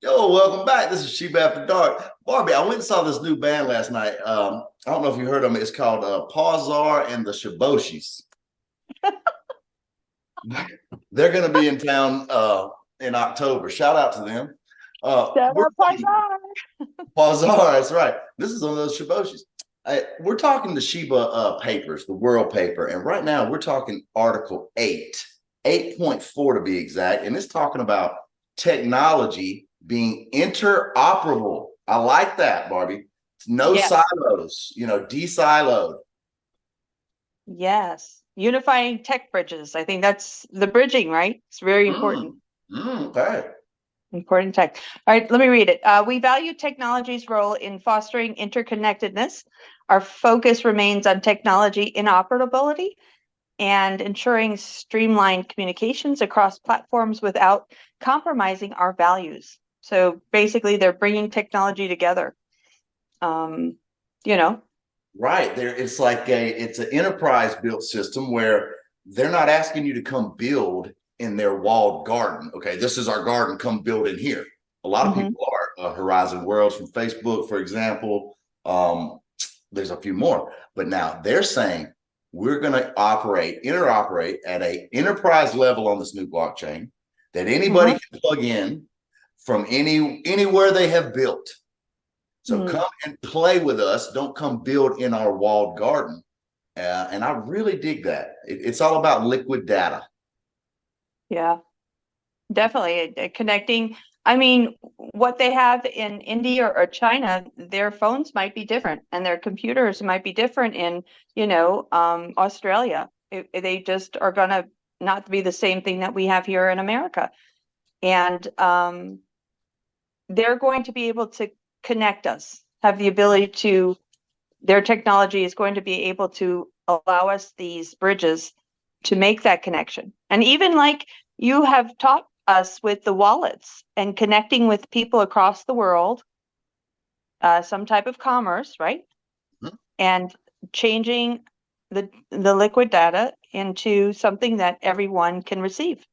Yo, welcome back. This is Shiba After Dark. Barbie, I went and saw this new band last night. I don't know if you heard of them. It's called Pawzar and the Shiboshis. They're going to be in town in October. Shout out to them. Shout We're out Pawzar. Pawzar, that's right. This is one of those Shiboshis. We're talking the Shiba papers, the world paper. And right now we're talking Article 8, 8.4 to be exact. And it's talking about technology being interoperable. I like that, Barbie. No Yes. silos, de-siloed. Yes. Unifying tech bridges. I think that's the bridging, right? It's very important. Okay. Important tech. All right, let me read it. We value technology's role in fostering interconnectedness. Our focus remains on technology interoperability and ensuring streamlined communications across platforms without compromising our values. So basically, they're bringing technology together. You know, Right. It's an enterprise built system where they're not asking you to come build in their walled garden. Okay, this is our garden, come build in here. A lot of people are Horizon Worlds from Facebook, for example. There's a few more, but now they're saying we're going to interoperate at a enterprise level on this new blockchain that anybody can plug in from anywhere they have built. So come and play with us. Don't come build in our walled garden. And I really dig that. It's all about liquid data. Yeah, definitely connecting. I mean, what they have in India or China, their phones might be different and their computers might be different in, Australia. They just are going to not be the same thing that we have here in America. And they're going to be able to connect us, have the ability to, their technology is going to be able to allow us these bridges to make that connection. And even like you have taught us with the wallets and connecting with people across the world, some type of commerce, right? And changing the liquid data into something that everyone can receive.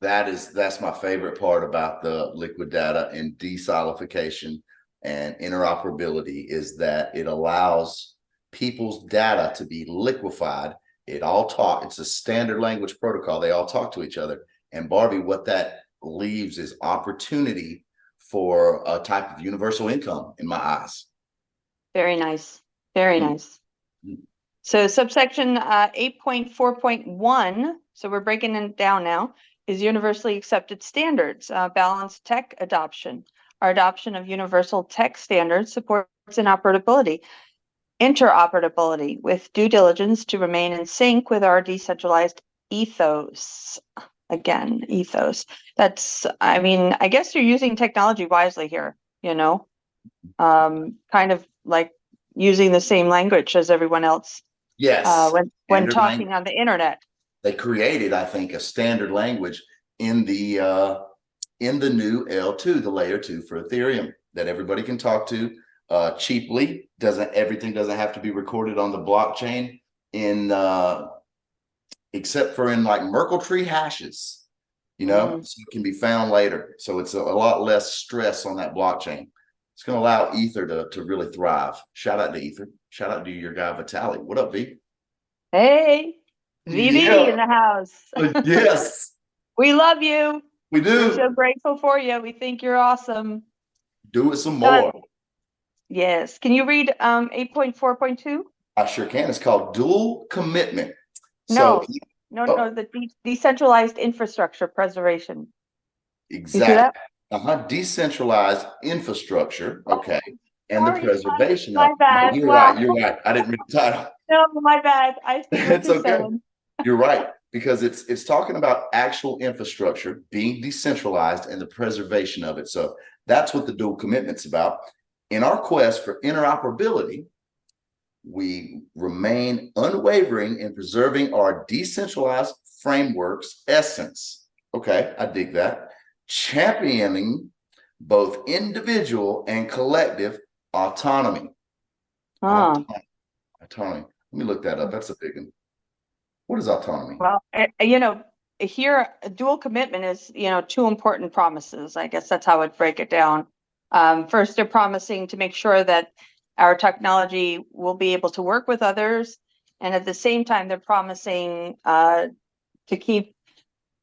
That's my favorite part about the liquid data and desolidification and interoperability is that it allows people's data to be liquefied. It's a standard language protocol. They all talk to each other. And Barbie, what that leaves is opportunity for a type of universal income in my eyes. Very nice. Very nice. So subsection 8.4.1, so we're breaking it down now, is universally accepted standards, balanced tech adoption. Our adoption of universal tech standards supports interoperability with due diligence to remain in sync with our decentralized ethos. Again, ethos. I mean, I guess you're using technology wisely here, kind of like using the same language as everyone else. Yes. When talking on the internet. They created, I think, a standard language in the new L2, the layer 2 for Ethereum that everybody can talk to cheaply. Everything doesn't have to be recorded on the blockchain except for in like Merkle tree hashes, so it can be found later. So it's a lot less stress on that blockchain. It's going to allow Ether to really thrive. Shout out to Ether. Shout out to your guy, Vitaly. What up, V? Hey, VV in the house. Yes. We love you. We do. We're so grateful for you. We think you're awesome. Do it some more. Yes. Can you read 8.4.2? I sure can. It's called dual commitment. No, the decentralized infrastructure preservation. Exactly. Decentralized infrastructure. Okay. And the preservation of. Bad. You're right. You're right. I didn't read the title. No, my bad. I see what it's you're okay. saying. You're right, because it's talking about actual infrastructure being decentralized and the preservation of it. So that's what the dual commitment's about. In our quest for interoperability, we remain unwavering in preserving our decentralized framework's essence. Okay, I dig that. Championing both individual and collective autonomy. Autonomy. Let me look that up. That's a big one. What is autonomy? Well, here, a dual commitment is, two important promises. I guess that's how I'd break it down. First, they're promising to make sure that our technology will be able to work with others. And at the same time, they're promising to keep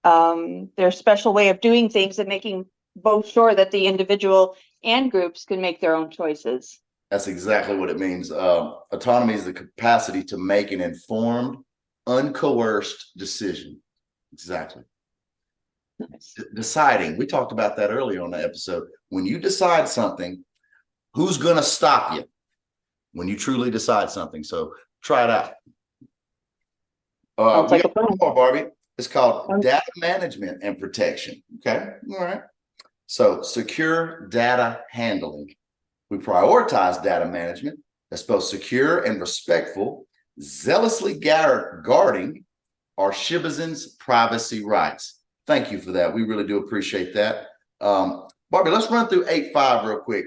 their special way of doing things and making both sure that the individual and groups can make their own choices. That's exactly what it means. Autonomy is the capacity to make an informed, uncoerced decision. Exactly. Nice. Deciding. We talked about that earlier on the episode. When you decide something, who's going to stop you when you truly decide something? So try it out. Sounds like a plan. More, Barbie. It's called data management and protection. Okay. All right. So secure data handling. We prioritize data management that's both secure and respectful, zealously guarding our Shibizens' privacy rights. Thank you for that. We really do appreciate that. Barbie, let's run through 8.5 real quick.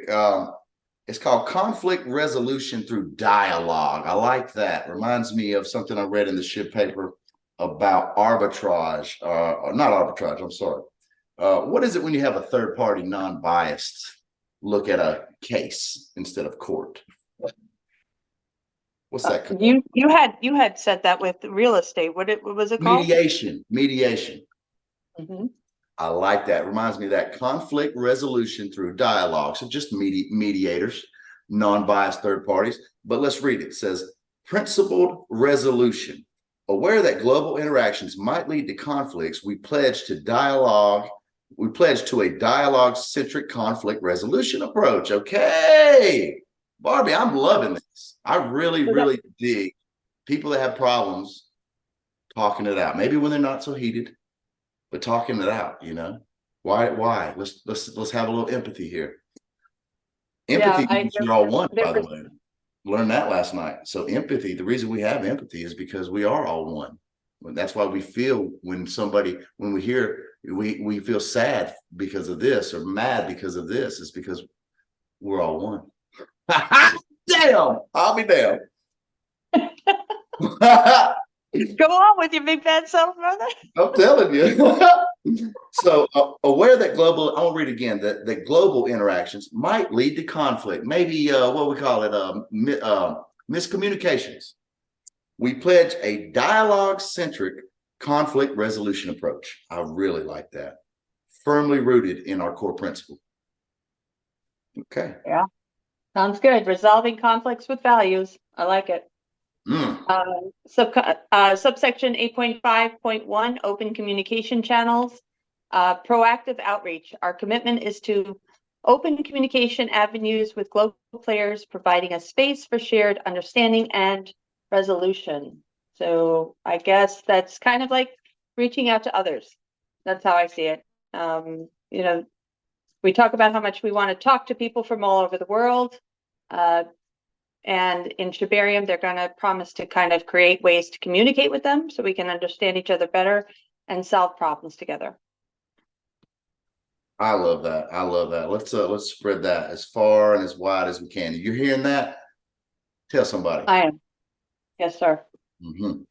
It's called conflict resolution through dialogue. I like that. Reminds me of something I read in the SHIB paper about arbitrage, not arbitrage, I'm sorry. What is it when you have a third party non-biased look at a case instead of court? What's that called? You had said that with real estate. What was it called? Mediation. Mm-hmm. I like that. Reminds me of that conflict resolution through dialogue. So just mediators, non-biased third parties. But let's read it. It says principled resolution. Aware that global interactions might lead to conflicts, we pledge to dialogue. We pledge to a dialogue-centric conflict resolution approach. Okay, Barbie, I'm loving this. I really, really dig people that have problems talking it out. Maybe when they're not so heated, but talking it out. Why? Let's have a little empathy here. Empathy means you're all one. By the way, learned that last night. So empathy. The reason we have empathy is because we are all one. That's why we feel when we hear. We feel sad because of this or mad because of this. It's because we're all one. Damn, I'll be damned. Go on with your big bad self, brother. I'm telling you. So aware that I'll read again, that global interactions might lead to conflict. Maybe what we call it, miscommunications. We pledge a dialogue-centric conflict resolution approach. I really like that. Firmly rooted in our core principle. Okay. Yeah. Sounds good. Resolving conflicts with values. I like it. Subsection 8.5.1, open communication channels. Proactive outreach. Our commitment is to open communication avenues with global players, providing a space for shared understanding and resolution. So I guess that's kind of like reaching out to others. That's how I see it. We talk about how much we want to talk to people from all over the world. And in Shibarium, they're going to promise to kind of create ways to communicate with them so we can understand each other better and solve problems together. I love that. I love that. Let's spread that as far and as wide as we can. You're hearing that? Tell somebody. I am. Yes, sir. Mm-hmm.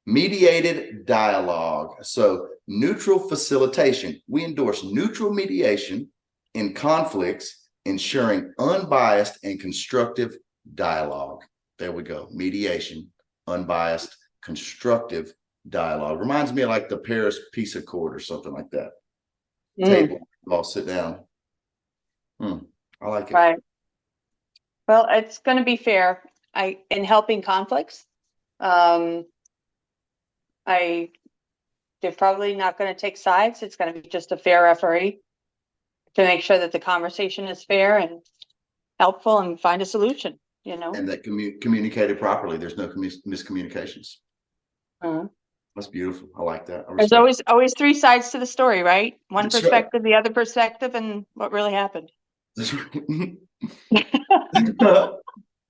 Mediated dialogue. So neutral facilitation. We endorse neutral mediation in conflicts, ensuring unbiased and constructive dialogue. There we go. Mediation, unbiased, constructive dialogue. Reminds me of like the Paris Peace Accord or something like that. Table, all sit down. I like it. Right. Well, it's going to be fair. In helping conflicts, they're probably not going to take sides. It's going to be just a fair referee to make sure that the conversation is fair and helpful and find a solution, And that communicated properly. There's no miscommunications. That's beautiful. I like that. There's always three sides to the story, right? One That's perspective, right. The other perspective, and what really happened. That's right.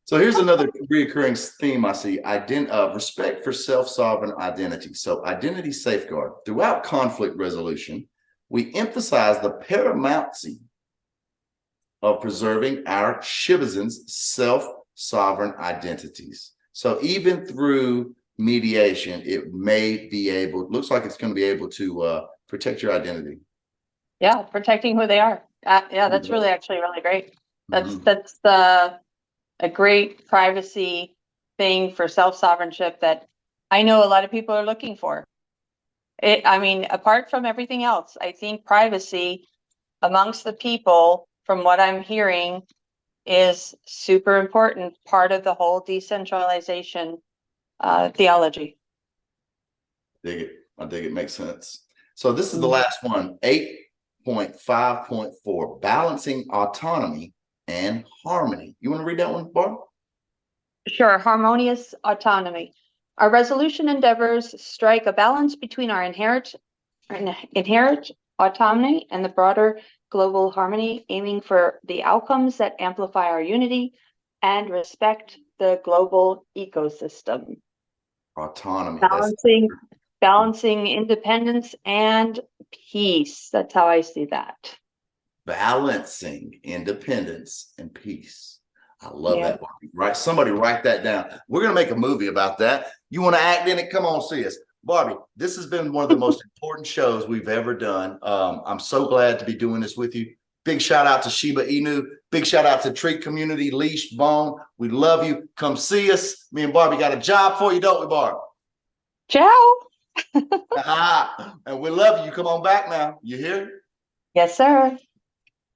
So here's another recurring theme I see: respect for self-sovereign identity. So identity safeguard. Throughout conflict resolution, we emphasize the paramountcy of preserving our Shibizens' self-sovereign identities. So even through mediation, it may be able, looks like it's going to be able to protect your identity. Yeah, protecting who they are. Yeah, that's really actually really great. That's a great privacy thing for self-sovereignty that I know a lot of people are looking for. I mean, apart from everything else, I think privacy amongst the people, from what I'm hearing, is super important part of the whole decentralization theology. Dig it. I think it makes sense. So this is the last one, 8.5.4, balancing autonomy and harmony. You want to read that one, Barb? Sure, harmonious autonomy. Our resolution endeavors strike a balance between our inherent autonomy and the broader global harmony, aiming for the outcomes that amplify our unity and respect the global ecosystem. Autonomy. Balancing independence and peace. That's how I see that. Balancing independence and peace. I love that, Barbie. Right? Somebody write that down. We're going to make a movie about that. You want to act in it? Come on, see us. Barbie, this has been one of the most important shows we've ever done. I'm so glad to be doing this with you. Big shout out to Shiba Inu. Big shout out to Treat Community, Leash, Bone. We love you. Come see us. Me and Barbie got a job for you, don't we, Barb? Ciao. And we love you. Come on back now. You hear? Yes, sir.